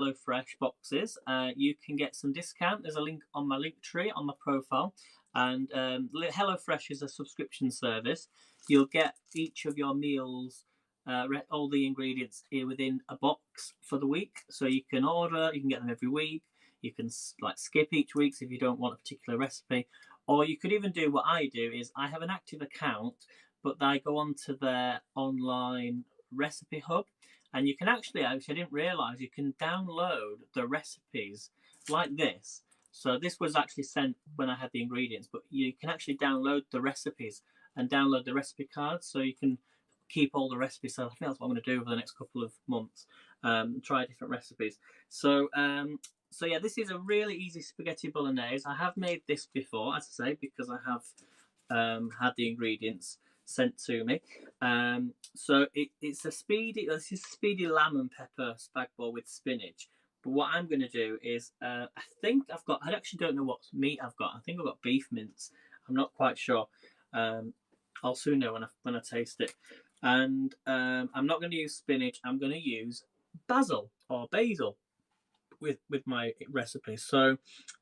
Hellofresh boxes, you can get some discount. There's a link on my link tree on my profile. And Hellofresh is a subscription service. You'll get each of your meals, all the ingredients here within a box for the week. So you can order, you can get them every week. You can like skip each week if you don't want a particular recipe. Or you could even do what I do, is I have an active account, but I go onto their online recipe hub, and you can actually, I didn't realise, you can download the recipes like this. So this was actually sent when I had the ingredients, but you can actually download the recipes and download the recipe cards, so you can keep all the recipes. So I think that's what I'm going to do over the next couple of months, try different recipes. So yeah, this is a really easy spaghetti bolognese. I have made this before, as I say, because I have had the ingredients sent to me. So it's a Speedy. This is Speedy lamb and pepper spag bol with spinach. But what I'm going to do is, I think I've got. I actually don't know what meat I've got. I think I've got beef mince. I'm not quite sure. I'll soon know when I taste it. And I'm not going to use spinach. I'm going to use basil or basil with my recipe. So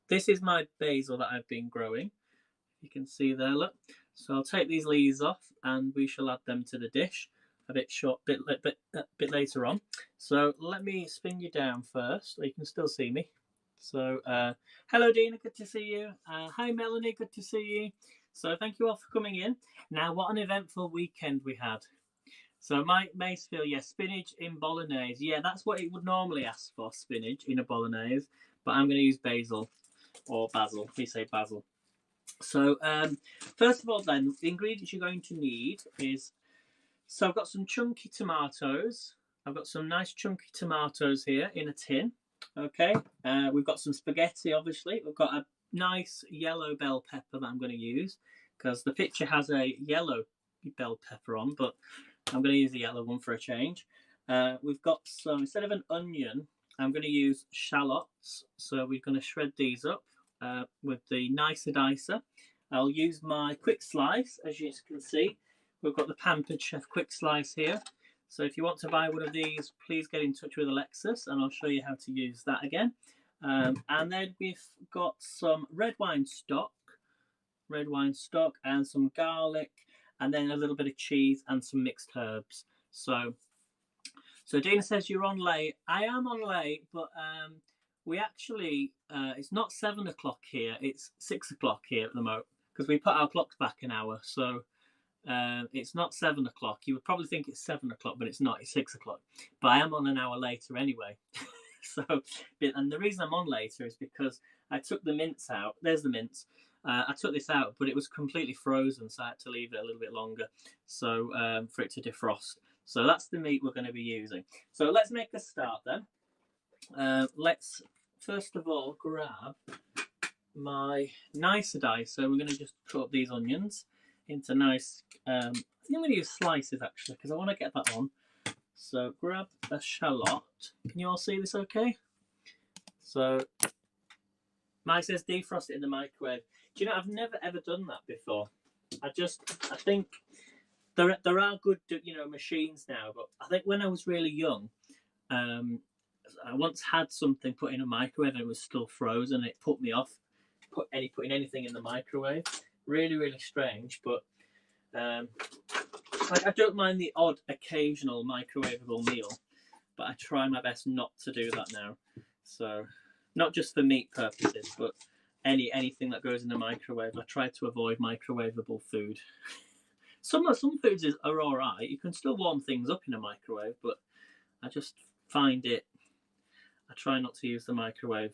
this is my basil that I've been growing. You can see there, look. So I'll take these leaves off, and we shall add them to the dish a bit later on. So let me spin you down first, so you can still see me. So hello Dina, good to see you. Hi Melanie, good to see you. So thank you all for coming in. Now, what an eventful weekend we had. So Mike Macefield, yes, spinach in bolognese. Yeah, that's what it would normally ask for, spinach in a bolognese. But I'm going to use basil or basil. We say basil. So first of all then, the ingredients you're going to need is, so I've got some chunky tomatoes. I've got some nice chunky tomatoes here in a tin. Okay, we've got some spaghetti, obviously. We've got a nice yellow bell pepper that I'm going to use, because the picture has a yellow bell pepper on, but I'm going to use the yellow one for a change. We've got some, instead of an onion, I'm going to use shallots. So we're going to shred these up with the nicer dicer. I'll use my quick slice. As you can see, we've got the Pampered Chef quick slice here. So if you want to buy one of these, please get in touch with Alexis, and I'll show you how to use that again. And then we've got some red wine stock, and some garlic, and then a little bit of cheese and some mixed herbs. So Dina says you're on late. I am on late, but we actually, it's not 7 o'clock here, it's 6 o'clock here at the moment, because we put our clocks back an hour. So it's not 7 o'clock. You would probably think it's 7 o'clock, but it's not, it's 6 o'clock. But I am on an hour later anyway. So, and the reason I'm on later is because I took the mince out. There's the mince. I took this out, but it was completely frozen, so I had to leave it a little bit longer, so for it to defrost. So that's the meat we're going to be using. So let's make a start then. Let's first of all grab my nicer dicer. So we're going to just cut up these onions into nice, I think I'm going to use slices actually, because I want to get that on. So grab a shallot. Can you all see this okay? So Mike says defrost it in the microwave. Do you know, I've never ever done that before. I think there are good, machines now, but I think when I was really young, I once had something put in a microwave and it was still frozen. It put me off putting anything in the microwave. Really, really strange, but I don't mind the odd occasional microwavable meal, but I try my best not to do that now. So not just for meat purposes, but anything that goes in the microwave. I try to avoid microwavable food. Some foods are all right. You can still warm things up in a microwave, but I just find it, I try not to use the microwave.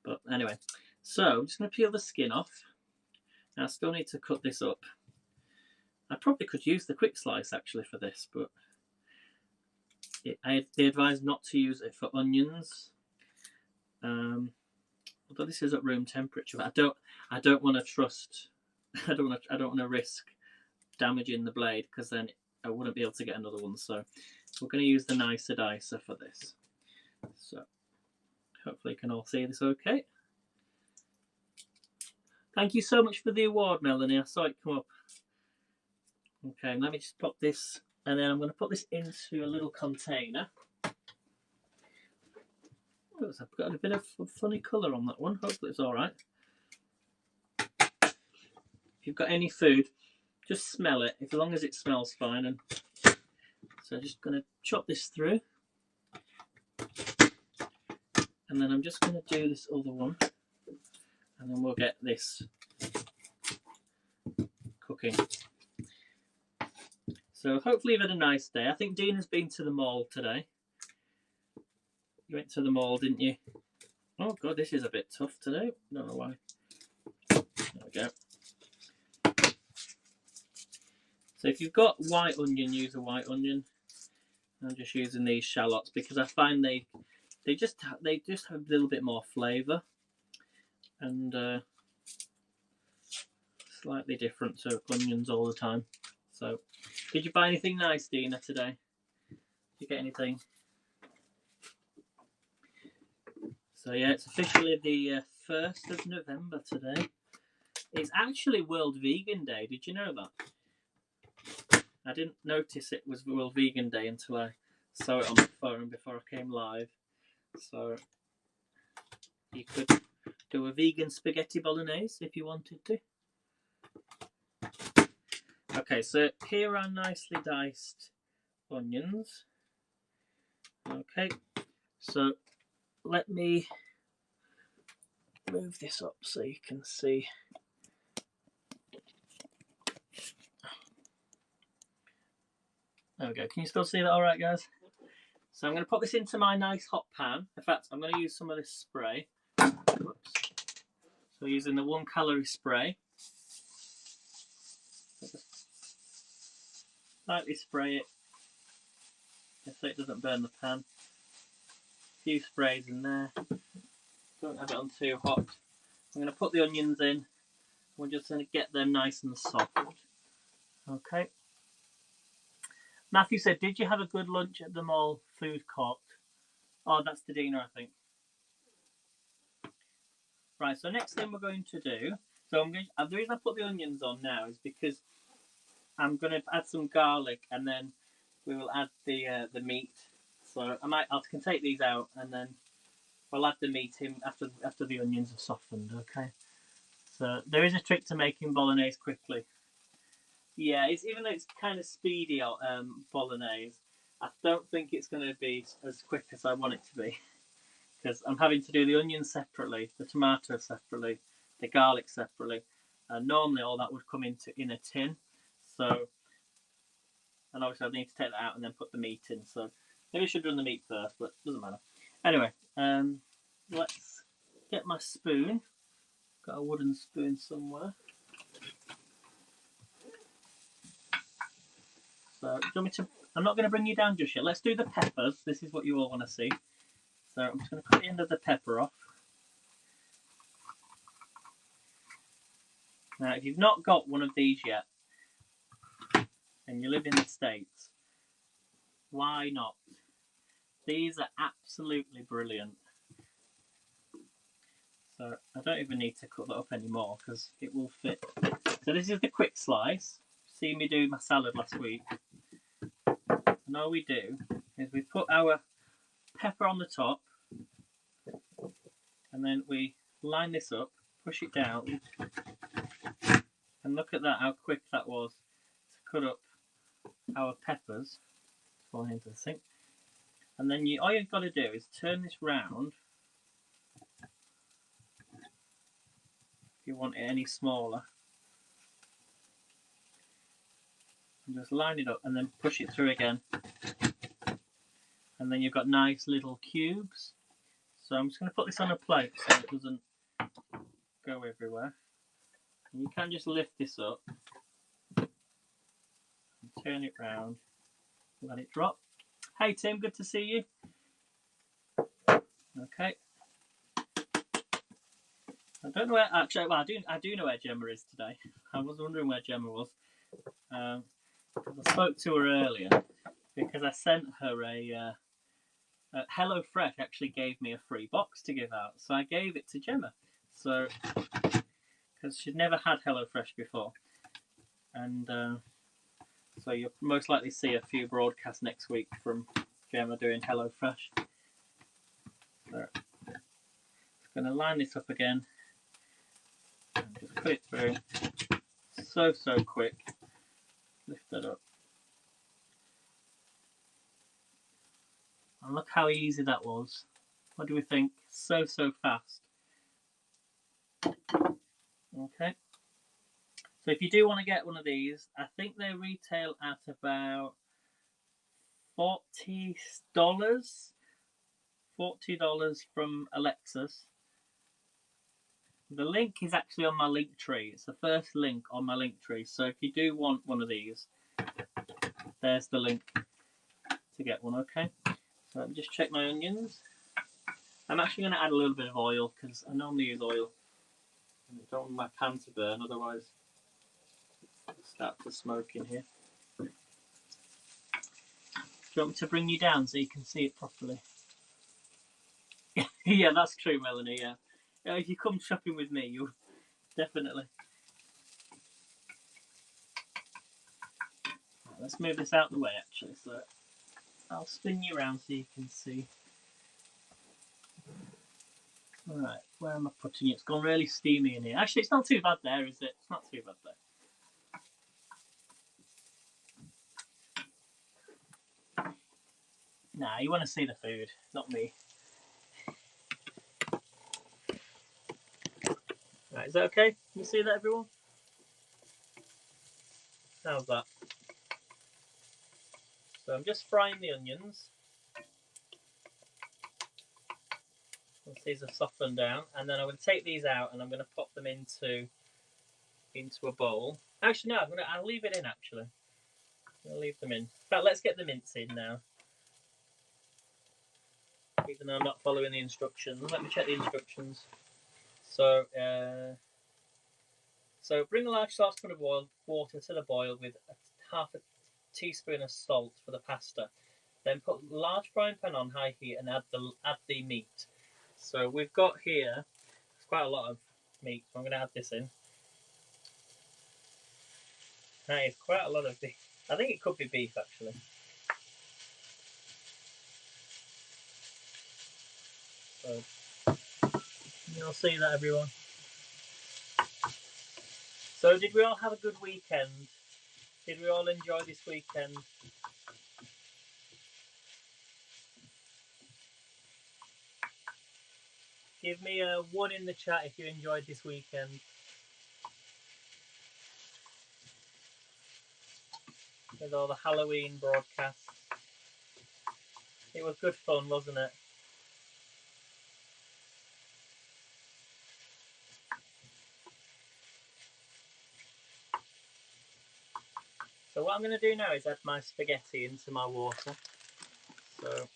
But anyway, so I'm just going to peel the skin off. Now I still need to cut this up. I probably could use the quick slice actually for this, but they advise not to use it for onions. Although this is at room temperature, but I don't want to trust. I don't want to risk damaging the blade, because then I wouldn't be able to get another one. So we're going to use the nicer dicer for this. So hopefully you can all see this okay. Thank you so much for the award, Melanie. I saw it come up. Okay, let me just pop this, and then I'm going to put this into a little container. I've got a bit of a funny colour on that one. Hopefully it's all right. If you've got any food, just smell it, as long as it smells fine. And so I'm just going to chop this through. And then I'm just going to do this other one. And then we'll get this cooking. So hopefully you've had a nice day. I think Dean has been to the mall today. You went to the mall, didn't you? Oh god, this is a bit tough to do. Don't know why. There we go. So if you've got white onion, use a white onion. I'm just using these shallots because I find they just have a little bit more flavour and slightly different to onions all the time. So, did you buy anything nice, Dina, today? Did you get anything? So yeah, it's officially the 1st of November today. It's actually World Vegan Day. Did you know that? I didn't notice it was World Vegan Day until I saw it on my phone before I came live. So you could do a vegan spaghetti bolognese if you wanted to. Okay, so here are nicely diced onions. Okay, so let me move this up so you can see. There we go. Can you still see that all right, guys? So I'm going to put this into my nice hot pan. In fact, I'm going to use some of this spray. Whoops. So using the 1 calorie spray. So just lightly spray it just so it doesn't burn the pan. A few sprays in there. Don't have it on too hot. I'm going to put the onions in. We're just going to get them nice and soft. Okay. Matthew said, did you have a good lunch at the mall food court? Oh, that's the dinner, I think. Right, so next thing we're going to do, so the reason I put the onions on now is because I'm going to add some garlic and then we will add the meat. So I can take these out and then we'll add the meat in after the onions are softened, okay? So there is a trick to making bolognese quickly. Yeah, even though it's kind of speedy bolognese, I don't think it's going to be as quick as I want it to be. Because I'm having to do the onions separately, the tomatoes separately, the garlic separately. And normally all that would come in a tin. So, and obviously I need to take that out and then put the meat in. So maybe I should run the meat first, but it doesn't matter. Anyway, let's get my spoon. Got a wooden spoon somewhere. So, do you want me to? I'm not going to bring you down just yet. Let's do the peppers. This is what you all want to see. So I'm just going to cut the end of the pepper off. Now, if you've not got one of these yet, and you live in the States, why not? These are absolutely brilliant. So I don't even need to cut that up anymore because it will fit. So this is the quick slice. See me do my salad last week. And all we do is we put our pepper on the top and then we line this up, push it down, and look at that, how quick that was to cut up our peppers. Falling into the sink. And then all you've got to do is turn this round if you want it any smaller. And just line it up and then push it through again. And then you've got nice little cubes. So I'm just going to put this on a plate so it doesn't go everywhere. And you can just lift this up and turn it round, let it drop. Hey Tim, good to see you. Okay. I don't know where, actually, well I do know where Gemma is today. I was wondering where Gemma was. I spoke to her earlier because I sent her a Hellofresh actually gave me a free box to give out, so I gave it to Gemma. So because she'd never had Hellofresh before, and so you'll most likely see a few broadcasts next week from Gemma doing Hellofresh. So I'm going to line this up again. And just put it through. So quick. Lift that up. And look how easy that was. What do we think? So fast. Okay. So if you do want to get one of these, I think they retail at about $40. $40 from Alexis. The link is actually on my link tree. It's the first link on my link tree. So if you do want one of these, there's the link to get one, okay? So let me just check my onions. I'm actually going to add a little bit of oil because I normally use oil. I don't want my pan to burn, otherwise it'll start to smoke in here. Do you want me to bring you down so you can see it properly? Yeah, that's true, Melanie, yeah. If you come shopping with me, you'll definitely. Right, let's move this out of the way, actually, so I'll spin you around so you can see. Alright, where am I putting it? It's gone really steamy in here. Actually, it's not too bad there, is it? It's not too bad there. Nah, you want to see the food, not me. Right, is that okay? Can you see that, everyone? How's that? So I'm just frying the onions. Once these are softened down, and then I'm going to take these out and I'm going to pop them into a bowl. Actually, no, I'll leave it in. Actually, I'll leave them in. In fact, let's get the mince in now. Even though I'm not following the instructions, let me check the instructions. So, bring a large saucepan of water to the boil with half a teaspoon of salt for the pasta. Then put a large frying pan on high heat and add the meat. So we've got here, it's quite a lot of meat, so I'm going to add this in. That is quite a lot of beef. I think it could be beef, actually. So, you'll see that, everyone. So, did we all have a good weekend? Did we all enjoy this weekend? Give me a 1 in the chat if you enjoyed this weekend. With all the Halloween broadcasts. It was good fun, wasn't it? So what I'm going to do now is add my spaghetti into my water. So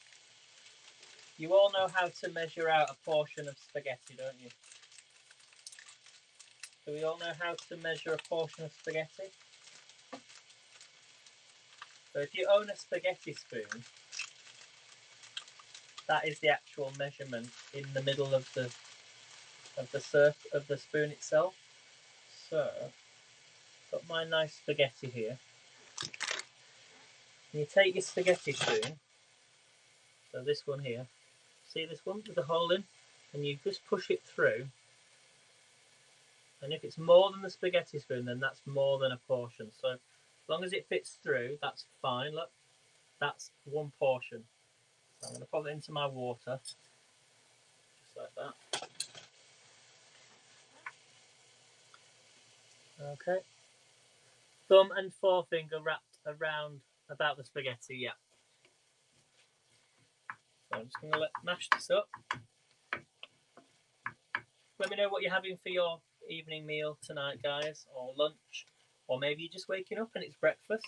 you all know how to measure out a portion of spaghetti, don't you? Do we all know how to measure a portion of spaghetti? So if you own a spaghetti spoon, that is the actual measurement in the middle of the spoon itself. So got my nice spaghetti here. And you take your spaghetti spoon, so this one here, see this one with the hole in, and you just push it through. And if it's more than the spaghetti spoon, then that's more than a portion. So as long as it fits through, that's fine. Look, that's 1 portion. So I'm going to pop it into my water, just like that. Okay. Thumb and forefinger wrapped around about the spaghetti, yeah. So I'm just going to mash this up. Let me know what you're having for your evening meal tonight, guys, or lunch, or maybe you're just waking up and it's breakfast.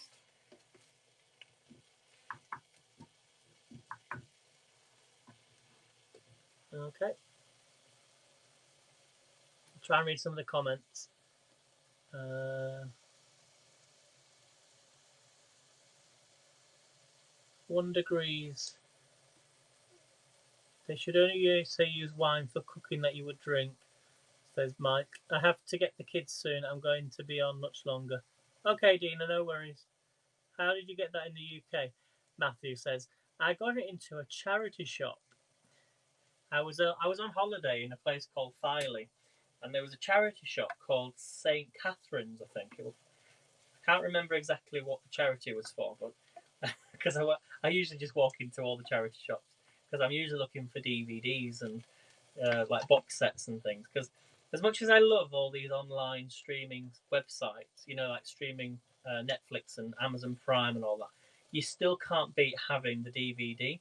Okay. I'll try and read some of the comments. 1 degrees. They should only use wine for cooking that you would drink, says Mike. I have to get the kids soon. I'm going to be on much longer. Okay, Dina, no worries. How did you get that in the UK? Matthew says, I got it into a charity shop. I was on holiday in a place called Filey, and there was a charity shop called St Catherine's, I think. I can't remember exactly what the charity was for, but because I usually just walk into all the charity shops because I'm usually looking for DVDs and like box sets and things. Because as much as I love all these online streaming websites, you know, like streaming Netflix and Amazon Prime and all that, you still can't beat having the DVD.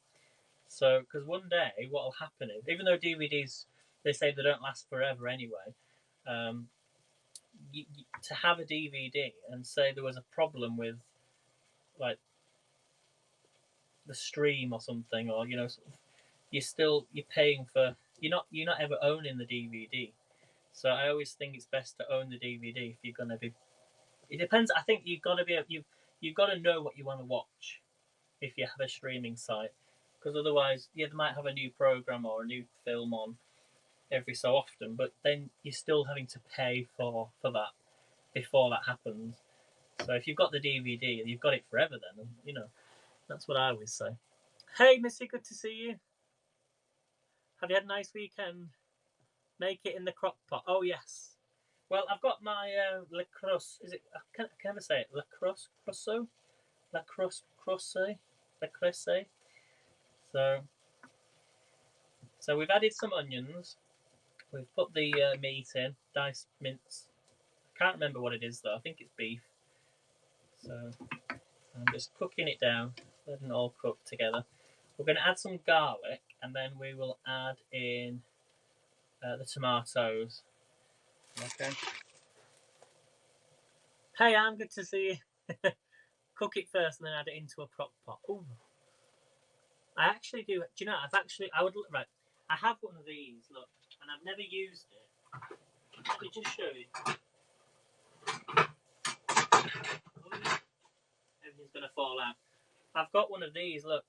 So, because one day what will happen is, even though DVDs, they say they don't last forever anyway, um, to have a DVD and say there was a problem with like the stream or something, or you know, you're paying for, you're not ever owning the DVD. So I always think it's best to own the DVD if you're gonna be. It depends. I think you've got to be you've got to know what you want to watch if you have a streaming site, because otherwise, yeah, they might have a new program or a new film on every so often, but then you're still having to pay for that before that happens. So if you've got the DVD, you've got it forever then, and you know, that's what I always say. Hey Missy, good to see you. Have you had a nice weekend? Make it in the crock pot. Oh yes. Well, I've got my lacrosse. Is it? Can I ever say it? Lacrosse, crosso, lacrosse, crosse, lacrosse. So we've added some onions. We've put the meat in, diced mince. I can't remember what it is though. I think it's beef. So I'm just cooking it down, letting it all cook together. We're going to add some garlic, and then we will add in the tomatoes. Okay. Hey, I'm good to see you. Cook it first, and then add it into a crock pot. Ooh. I actually do. Do you know? I would right. I have one of these. Look, and I've never used it. Let me just show you. Everything's gonna fall out. I've got one of these. Look,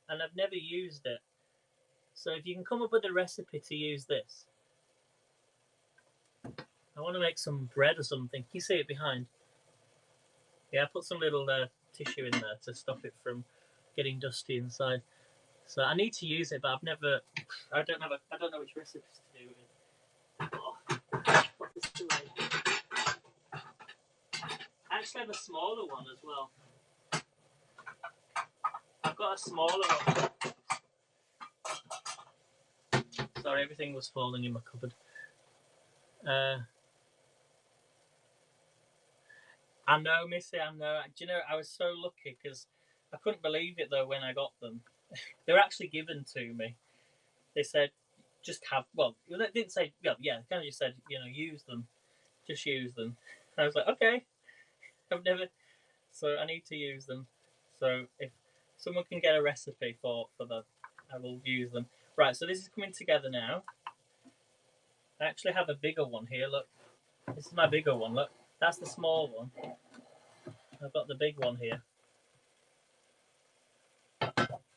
and I've never used it. So if you can come up with a recipe to use this, I want to make some bread or something. Can you see it behind? Yeah, I put some little tissue in there to stop it from getting dusty inside. So I need to use it, but I've never. I don't know which recipes to do with. Oh, what is the way? I actually have a smaller one as well. I've got a smaller one. Sorry, everything was falling in my cupboard. I know, Missy, I know. Do you know, I was so lucky because I couldn't believe it though when I got them. They were actually given to me. They said, just have, well, they didn't say, yeah, they kind of just said, you know, use them. Just use them. And I was like, okay. I've never, so I need to use them. So if someone can get a recipe for them, I will use them. Right, so this is coming together now. I actually have a bigger one here, look. This is my bigger one, look. That's the small one. I've got the big one here.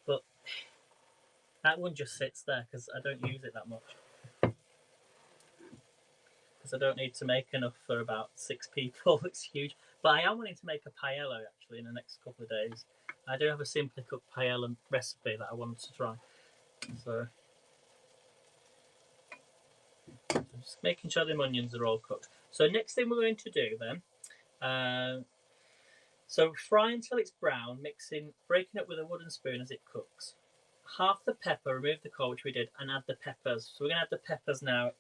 But that one just sits there because I don't use it that much. Because I don't need to make enough for about 6 people. It's huge. But I am wanting to make a paella actually in the next couple of days. I do have a simply cooked paella recipe that I wanted to try. So I'm just making sure the onions are all cooked. So next thing we're going to do then, so fry until it's brown, breaking it with a wooden spoon as it cooks. Half the pepper, remove the core, which we did, and add the peppers. So we're going to add the peppers now,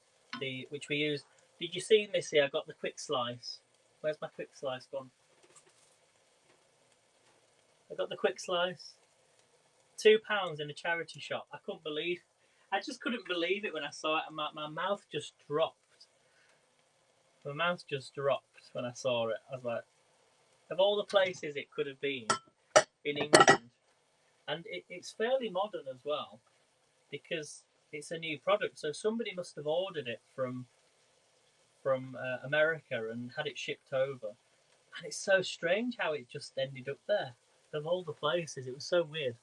which we use. Did you see, Missy? I got the quick slice. Where's my quick slice gone? I got the quick slice. £2 in a charity shop. I just couldn't believe it when I saw it, and my mouth just dropped. My mouth just dropped when I saw it. I was like, of all the places it could have been in England, and it's fairly modern as well, because it's a new product. So somebody must have ordered it from America and had it shipped over. And it's so strange how it just ended up there. Of all the places, it was so weird.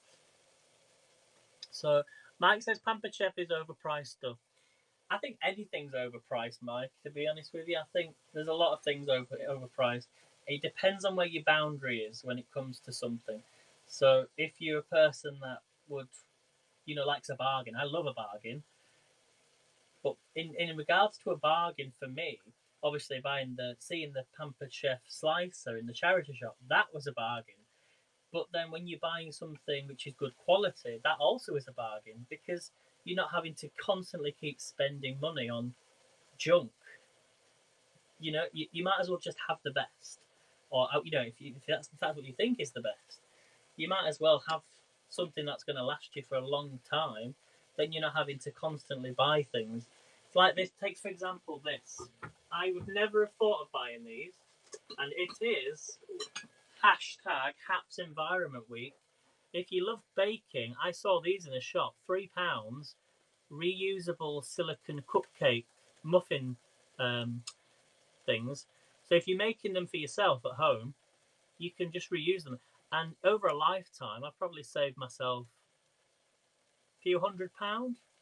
So Mike says Pampered Chef is overpriced stuff. I think anything's overpriced, Mike, to be honest with you. I think there's a lot of things overpriced. It depends on where your boundary is when it comes to something. So if you're a person that would likes a bargain. I love a bargain. But in regards to a bargain for me, obviously seeing the Pampered Chef slicer in the charity shop, that was a bargain. But then when you're buying something which is good quality, that also is a bargain because you're not having to constantly keep spending money on junk. You might as well just have the best, or if that's what you think is the best, you might as well have something that's going to last you for a long time. Then you're not having to constantly buy things. It's like this. Take for example this. I would never have thought of buying these, and it is #Haps Environment Week. If you love baking, I saw these in a shop, £3, reusable silicone cupcake muffin things. So if you're making them for yourself at home, you can just reuse them. And over a lifetime, I've probably saved myself a few £100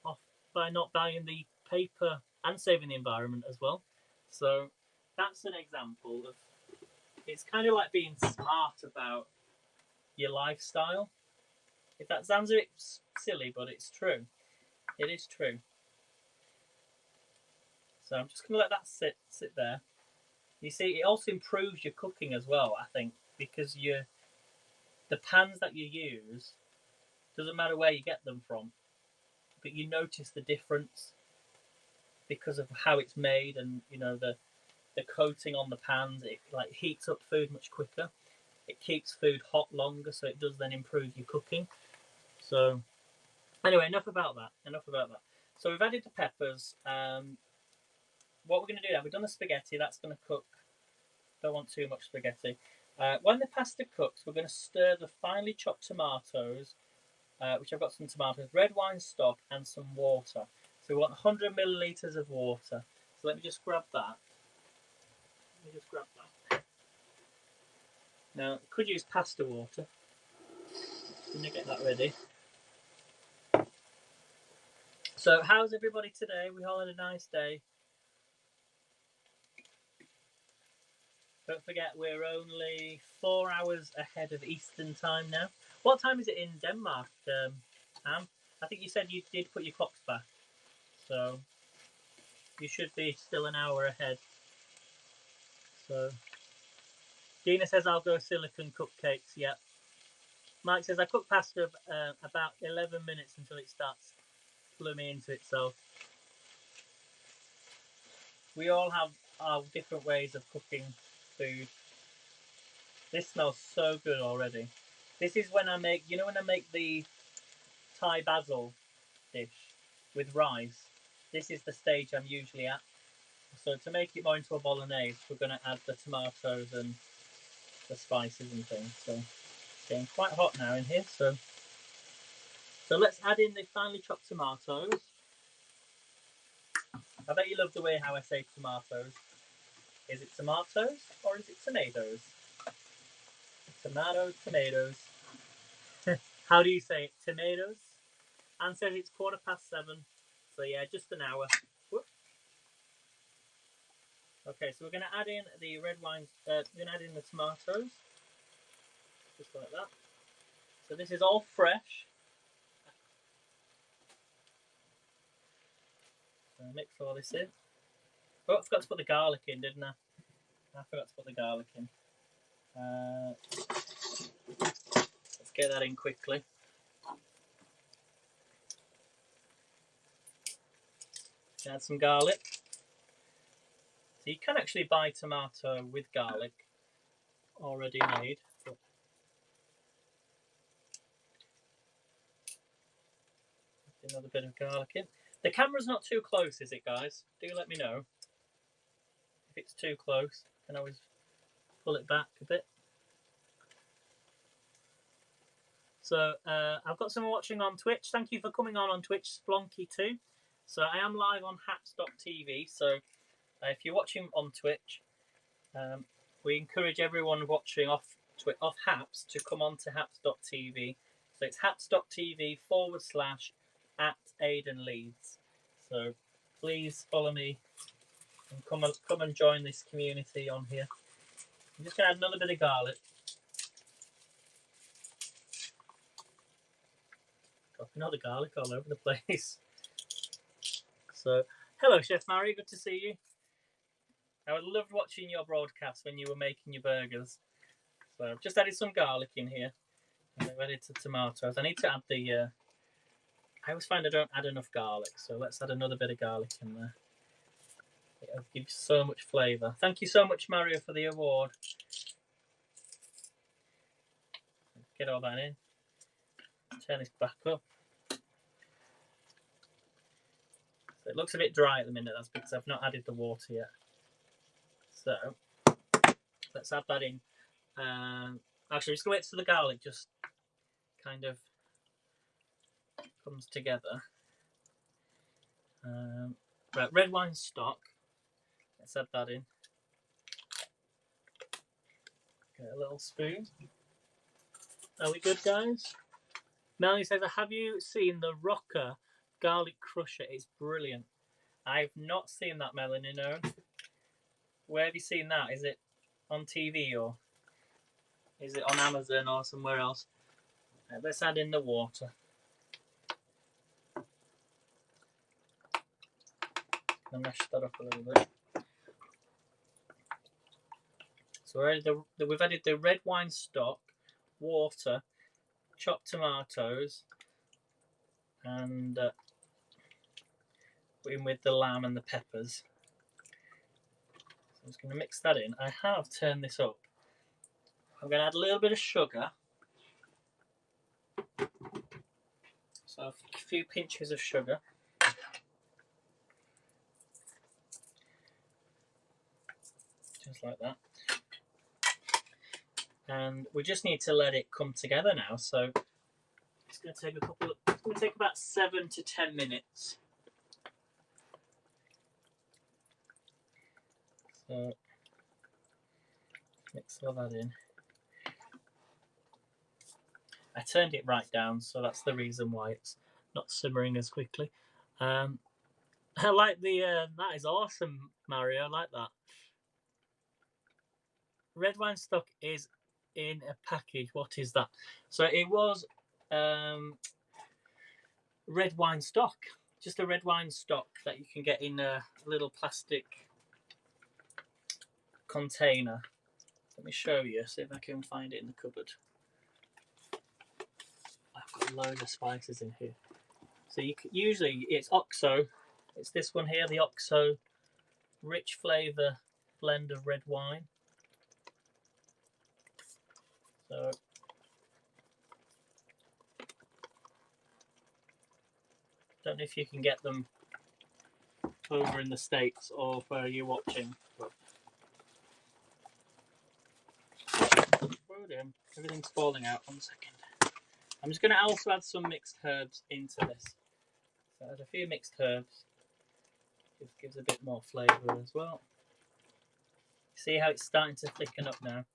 off by not buying the paper and saving the environment as well. So that's an example of, it's kind of like being smart about your lifestyle. If that sounds a bit silly, but it's true. It is true. So I'm just going to let that sit there. You see, it also improves your cooking as well, I think, because the pans that you use, doesn't matter where you get them from, but you notice the difference because of how it's made, and the coating on the pans. It like heats up food much quicker. It keeps food hot longer, so it does then improve your cooking. So anyway, enough about that. So we've added the peppers. What we're going to do now, we've done the spaghetti. That's going to cook. Don't want too much spaghetti. When the pasta cooks, we're going to stir the finely chopped tomatoes, which I've got some tomatoes, red wine stock, and some water. So we want 100 millilitres of water. So let me just grab that. Now, I could use pasta water. Let me get that ready. So, how's everybody today? We all had a nice day. Don't forget, we're only 4 hours ahead of Eastern time now. What time is it in Denmark, Anne? I think you said you did put your clocks back. So, you should be still an hour ahead. So, Dina says I'll go silicone cupcakes. Yep. Mike says I cook pasta about 11 minutes until it starts pluming into itself. We all have our different ways of cooking food. This smells so good already. This is when I make, when I make the Thai basil dish with rice. This is the stage I'm usually at. So to make it more into a bolognese, we're going to add the tomatoes and the spices and things. So it's getting quite hot now in here. So let's add in the finely chopped tomatoes. I bet you love the way how I say tomatoes. Is it tomatoes or is it tomatoes? Tomatoes. How do you say it? Tomatoes? Anne says it's 7:15. So yeah, just an hour. Whoop. Okay, so we're going to add in the red wine. We're going to add in the tomatoes. Just like that. So this is all fresh. So mix all this in. Oh, I forgot to put the garlic in, didn't I? I forgot to put the garlic in. Let's get that in quickly. Add some garlic. So you can actually buy tomato with garlic already made. But another bit of garlic in. The camera's not too close, is it, guys? Do let me know if it's too close. I can always pull it back a bit. So I've got someone watching on Twitch. Thank you for coming on Twitch, Splonky2. So I am live on haps.tv. So if you're watching on Twitch, we encourage everyone watching off Haps to come on to haps.tv. So it's haps.tv/@AidenLeeds. So please follow me and come and join this community on here. I'm just going to add another bit of garlic. Dropping all the garlic all over the place. So, hello, Chef Mary. Good to see you. I would loved watching your broadcast when you were making your burgers. So, I've just added some garlic in here. And I've added the tomatoes. I need to add the... I always find I don't add enough garlic, so let's add another bit of garlic in there. It'll give so much flavour. Thank you so much, Mario, for the award. Get all that in. Turn this back up. So it looks a bit dry at the minute. That's because I've not added the water yet. So let's add that in. Actually, just wait till the garlic just kind of comes together. Right, red wine stock. Let's add that in. Get a little spoon. Are we good, guys? Melanie says, have you seen the Rocker garlic crusher? It's brilliant. I've not seen that, Melanie, no. Where have you seen that? Is it on TV or is it on Amazon or somewhere else? Right, let's add in the water. I'll mash that up a little bit. So we've added the red wine stock, water, chopped tomatoes, and put in with the lamb and the peppers. So I'm just going to mix that in. I have turned this up. I'm going to add a little bit of sugar. So a few pinches of sugar. Just like that. And we just need to let it come together now. So it's going to take it's going to take about 7 to 10 minutes. So mix all that in. I turned it right down, so that's the reason why it's not simmering as quickly. I like the that is awesome, Mario. I like that. Red wine stock is in a package. What is that? So it was red wine stock, just a red wine stock that you can get in a little plastic container. Let me show you, see if I can find it in the cupboard. I've got loads of spices in here. So usually it's OXO. It's this one here, the OXO rich flavour blend of red wine. So don't know if you can get them over in the States or where you're watching. But... everything's falling out. 1 second. I'm just going to also add some mixed herbs into this. So add a few mixed herbs. Just gives a bit more flavour as well. See how it's starting to thicken up now?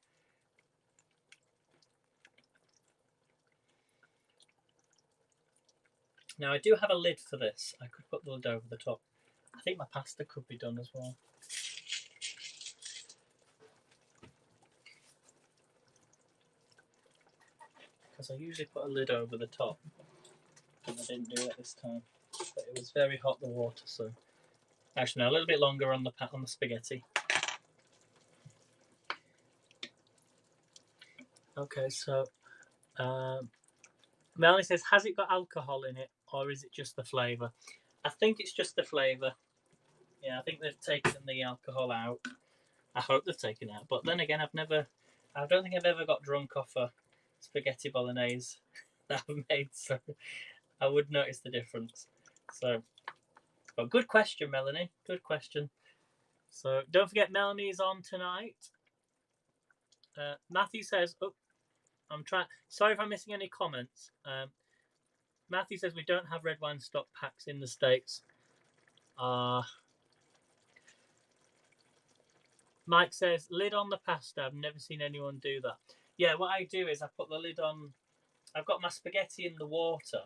Now I do have a lid for this. I could put the lid over the top. I think my pasta could be done as well. Because I usually put a lid over the top. And I didn't do it this time. But it was very hot, the water, so... Actually, no, a little bit longer on the spaghetti. Okay, so... Melanie says, has it got alcohol in it, or is it just the flavour? I think it's just the flavour. Yeah, I think they've taken the alcohol out. I hope they've taken it out. But then again, I don't think I've ever got drunk off a spaghetti bolognese that I've made, so I would notice the difference. So, but good question, Melanie. Good question. So don't forget, Melanie's on tonight. Matthew says, "Oh, I'm trying. Sorry if I'm missing any comments." Matthew says we don't have red wine stock packs in the States. Mike says, lid on the pasta. I've never seen anyone do that. Yeah, what I do is I put the lid on. I've got my spaghetti in the water,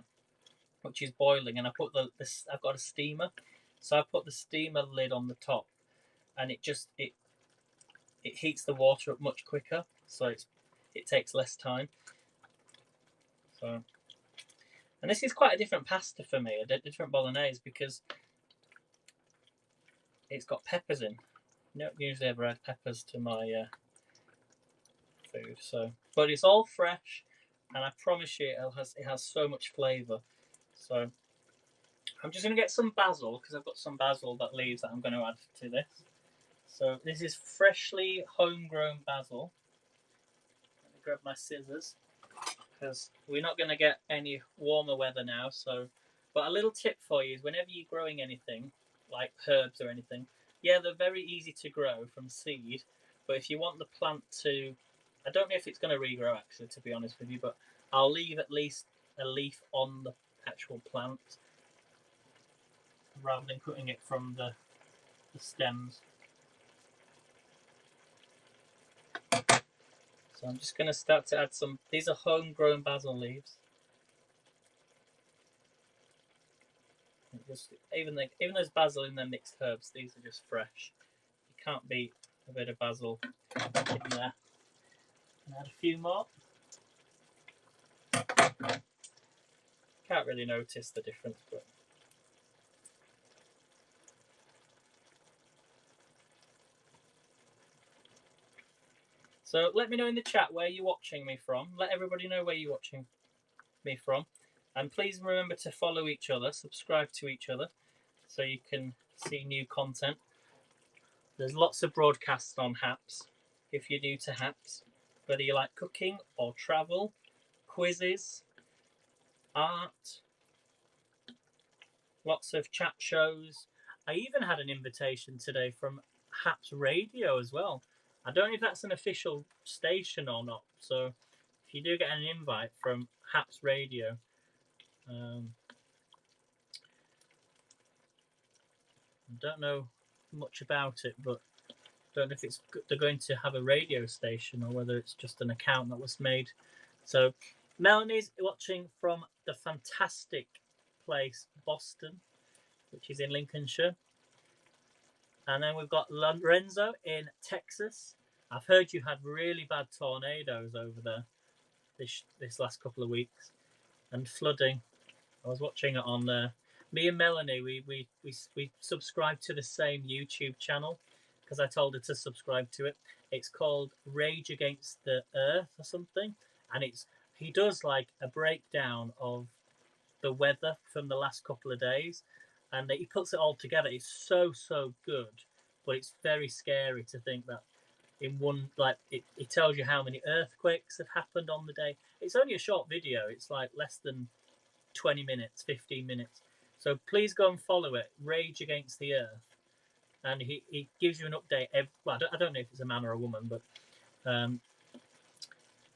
which is boiling, and I've got a steamer, so I put the steamer lid on the top, and it heats the water up much quicker, so it takes less time. So, And this is quite a different pasta for me, a different bolognese, because it's got peppers in. I don't usually ever add peppers to my food, so but it's all fresh, and I promise you it has so much flavour. So I'm just going to get some basil, because I've got some basil leaves that I'm going to add to this. So this is freshly homegrown basil. Let me grab my scissors, because we're not going to get any warmer weather now. So, but a little tip for you is whenever you're growing anything, like herbs or anything, yeah, they're very easy to grow from seed. But if you want the plant to, I don't know if it's going to regrow actually, to be honest with you, but I'll leave at least a leaf on the actual plant rather than cutting it from the stems. So I'm just going to start to add some, these are homegrown basil leaves. Just, even those basil in their mixed herbs, these are just fresh. You can't beat a bit of basil in there. And add a few more. Can't really notice the difference, but so let me know in the chat where you're watching me from. Let everybody know where you're watching me from. And please remember to follow each other, subscribe to each other, so you can see new content. There's lots of broadcasts on Haps, if you're new to Haps, whether you like cooking or travel, quizzes, art, lots of chat shows. I even had an invitation today from Haps Radio as well. I don't know if that's an official station or not, so if you do get an invite from Haps Radio, I don't know much about it, but I don't know if they're going to have a radio station or whether it's just an account that was made. So Melanie's watching from the fantastic place Boston, which is in Lincolnshire. And then we've got Lorenzo in Texas. I've heard you had really bad tornadoes over there this last couple of weeks, and flooding. I was watching it on there. Me and Melanie, we subscribe to the same YouTube channel because I told her to subscribe to it. It's called Rage Against the Earth or something, and he does like a breakdown of the weather from the last couple of days, and he puts it all together. It's so good, but it's very scary to think that in one, like, it tells you how many earthquakes have happened on the day. It's only a short video. It's like less than 20 minutes, 15 minutes. So please go and follow it, Rage Against the Earth. And he gives you an update. Well, I don't know if it's a man or a woman, but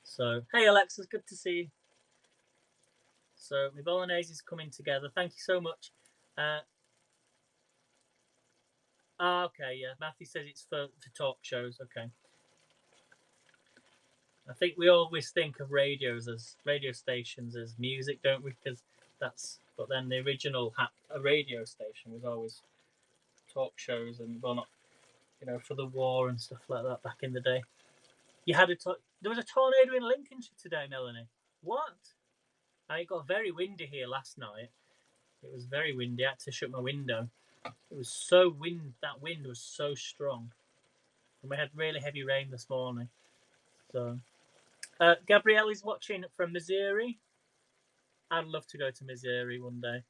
so hey Alexis, good to see you. So my bolognese is coming together. Thank you so much. Okay, yeah. Matthew says it's for talk shows. Okay. I think we always think of radio stations as music, don't we? Because but then the original a radio station was always talk shows, and well, not, for the war and stuff like that back in the day. There was a tornado in Lincolnshire today, Melanie. What? And it got very windy here last night. It was very windy. I had to shut my window. It was so that wind was so strong. And we had really heavy rain this morning. So, Gabrielle is watching from Missouri. I'd love to go to Missouri one day.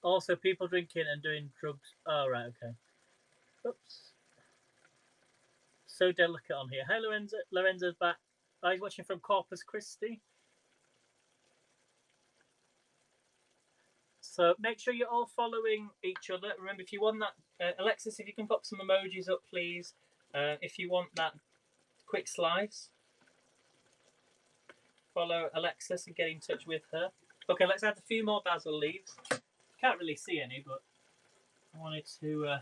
Also, people drinking and doing drugs. Oh, right, okay. Oops. So delicate on here. Hey, Lorenzo. Lorenzo's back. Oh, he's watching from Corpus Christi. So make sure you're all following each other. Remember, if you want that, Alexis, if you can pop some emojis up, please. If you want that quick slice, follow Alexis and get in touch with her. Okay, let's add a few more basil leaves. Can't really see any, but I wanted to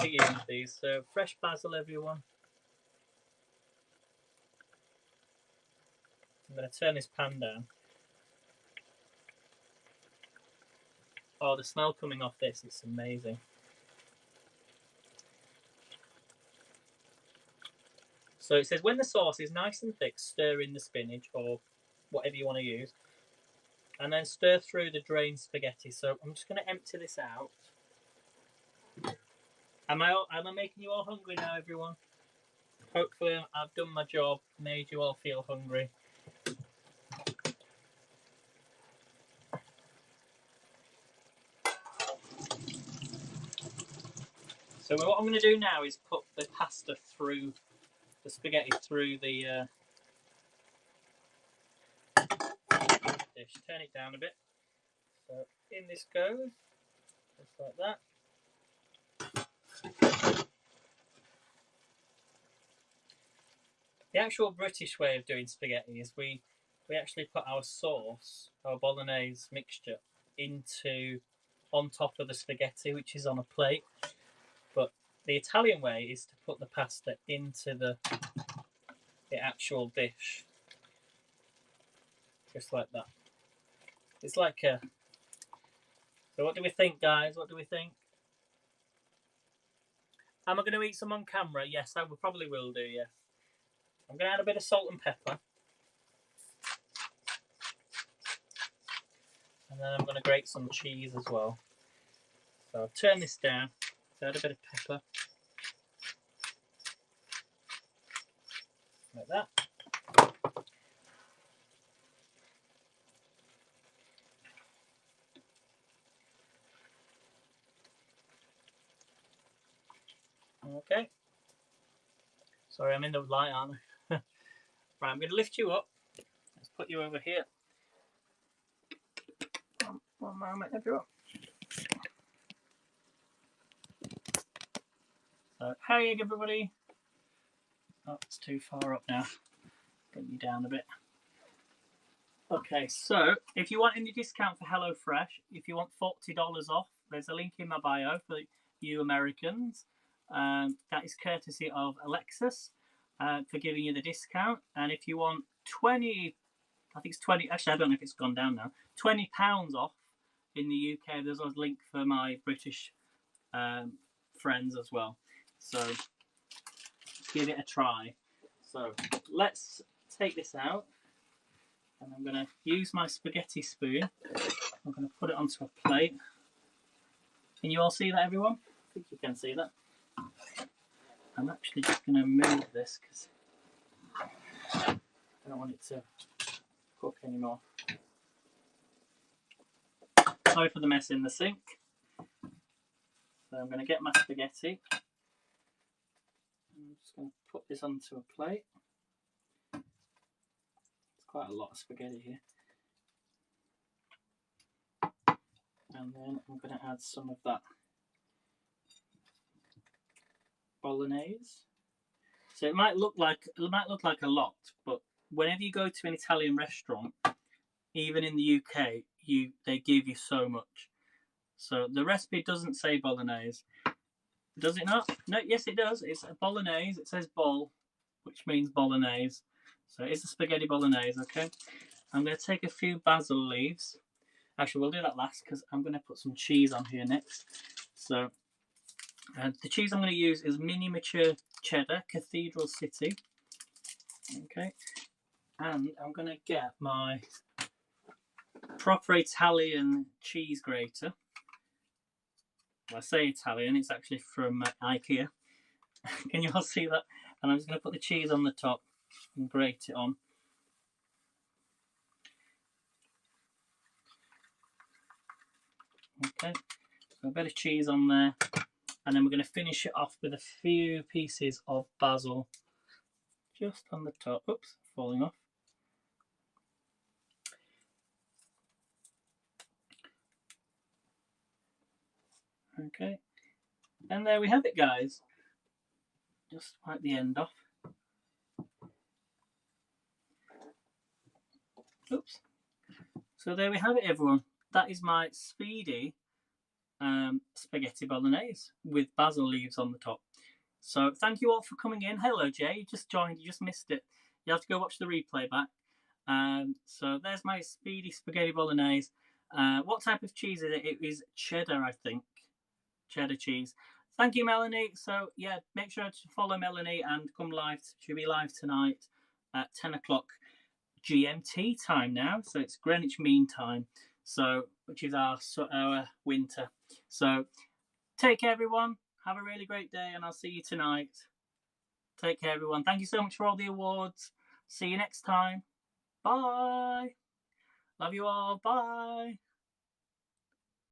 see in these. So fresh basil, everyone. I'm going to turn this pan down. Oh, the smell coming off this is amazing. So it says, when the sauce is nice and thick, stir in the spinach or whatever you want to use, and then stir through the drained spaghetti. So I'm just going to empty this out. Am I making you all hungry now, everyone? Hopefully I've done my job, made you all feel hungry. So what I'm going to do now is put the pasta through, the spaghetti through the dish. Turn it down a bit. So in this goes, just like that. The actual British way of doing spaghetti is we actually put our sauce, our Bolognese mixture, on top of the spaghetti, which is on a plate. But the Italian way is to put the pasta into the actual dish, just like that. It's like a. So what do we think, guys? What do we think? Am I going to eat some on camera? Yes, I probably will do. Yes. I'm going to add a bit of salt and pepper. And then I'm going to grate some cheese as well. So I'll turn this down. Add a bit of pepper. Like that. Okay. Sorry, I'm in the light, aren't I? Right, I'm going to lift you up. Let's put you over here. One moment, everyone. So, hey, everybody. Oh, it's too far up now. Get you down a bit. Okay, so if you want any discount for Hellofresh, if you want $40 off, there's a link in my bio for you Americans. That is courtesy of Alexis for giving you the discount. And if you want 20, I think it's 20, actually I don't know if it's gone down now, £20 off in the UK, there's a link for my British friends as well. So give it a try. So let's take this out. And I'm going to use my spaghetti spoon. I'm going to put it onto a plate. Can you all see that, everyone? I think you can see that. I'm actually just going to move this because I don't want it to cook anymore. Sorry for the mess in the sink. So I'm going to get my spaghetti. I'm just going to put this onto a plate. Quite a lot of spaghetti here. And then I'm going to add some of that Bolognese. So it might look like a lot, but whenever you go to an Italian restaurant, even in the UK, they give you so much. So the recipe doesn't say Bolognese. Does it not? No, yes it does. It's a Bolognese. It says bol, which means Bolognese. So it's a spaghetti Bolognese, okay? I'm going to take a few basil leaves. Actually, we'll do that last because I'm going to put some cheese on here next. So the cheese I'm going to use is mini mature cheddar, Cathedral City. Okay. And I'm going to get my proper Italian cheese grater. Well, I say Italian, it's actually from IKEA. Can you all see that? And I'm just going to put the cheese on the top and grate it on. Okay, so a bit of cheese on there, and then we're going to finish it off with a few pieces of basil just on the top. Oops, falling off. Okay, and there we have it, guys. Just wipe the end off. Oops. So there we have it, everyone. That is my Speedy spaghetti bolognese with basil leaves on the top. So thank you all for coming in. Hello, Jay. You just joined. You just missed it. You have to go watch the replay back. So there's my Speedy spaghetti bolognese. What type of cheese is it? It is cheddar, I think. Cheddar cheese. Thank you, Melanie. So yeah, make sure to follow Melanie and come live. She'll be live tonight at 10 o'clock GMT time now, so it's Greenwich Mean Time, so which is our winter. So take care, everyone. Have a really great day, and I'll see you tonight. Take care, everyone. Thank you so much for all the awards. See you next time. Bye. Love you all. Bye.